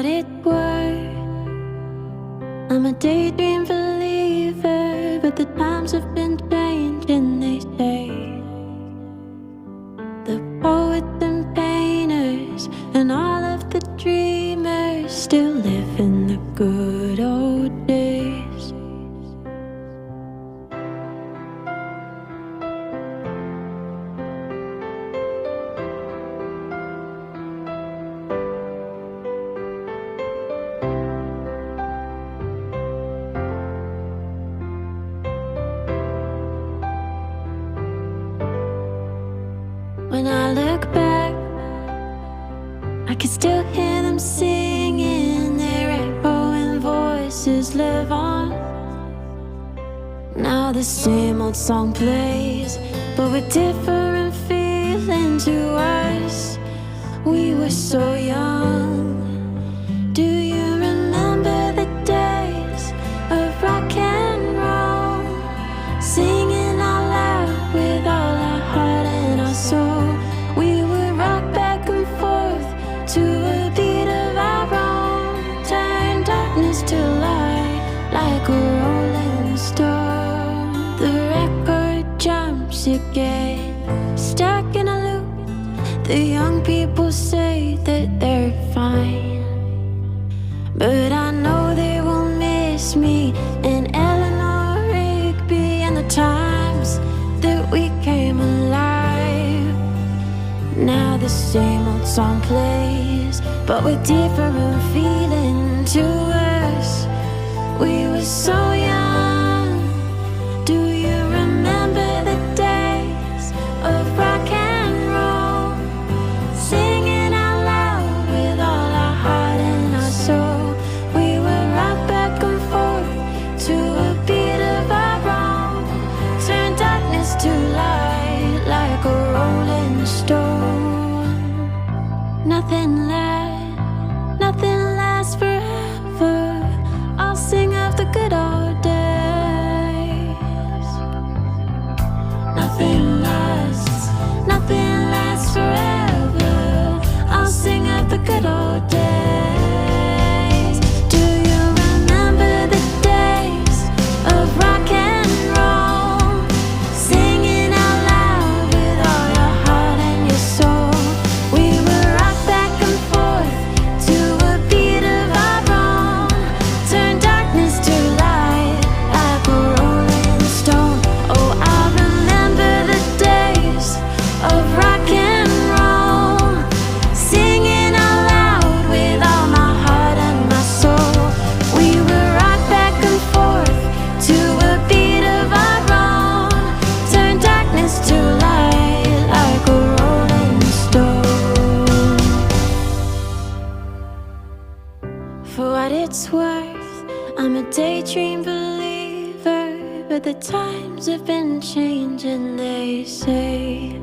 what it's worth, I'm a daydream believer, but the times have been changing, they say. The poets and painters and all of the dreamers still live in the good old days. When I look back, I can still hear them singing, their echoing voices live on. Now the same old song plays, but with different feeling to us. We were so young. Do you remember the days of rock and roll, singing out loud with all our heart and our soul? We would rock back and forth to a beat of our own, turn darkness to light like a rolling stone. The record jumps, you get stuck in a loop. The young people say that they're fine, but I know they will miss me and Eleanor Rigby and the times that we came alive. Now the same old song plays, but with different feeling to us. We were so young. Do you remember the days of rock and roll, singing out loud with all our heart and our soul? We would rock back and forth to a beat of our own, turn darkness to light like a rolling stone. Nothing lasts forever. I'll sing of the good old days. Nothing lasts forever. I'll sing of the good old days. Do you remember the days of rock and roll, singing out loud with all your heart and your soul? We would rock back and forth to a beat of our own, turn darkness to light like a rolling stone. Oh, I remember the days of rock and roll, singing out loud with all my heart and my soul. We would rock back and forth to a beat of our own, turn darkness to light like a rolling stone. For what it's worth, I'm a daydream believer, but the times have been changing, they say.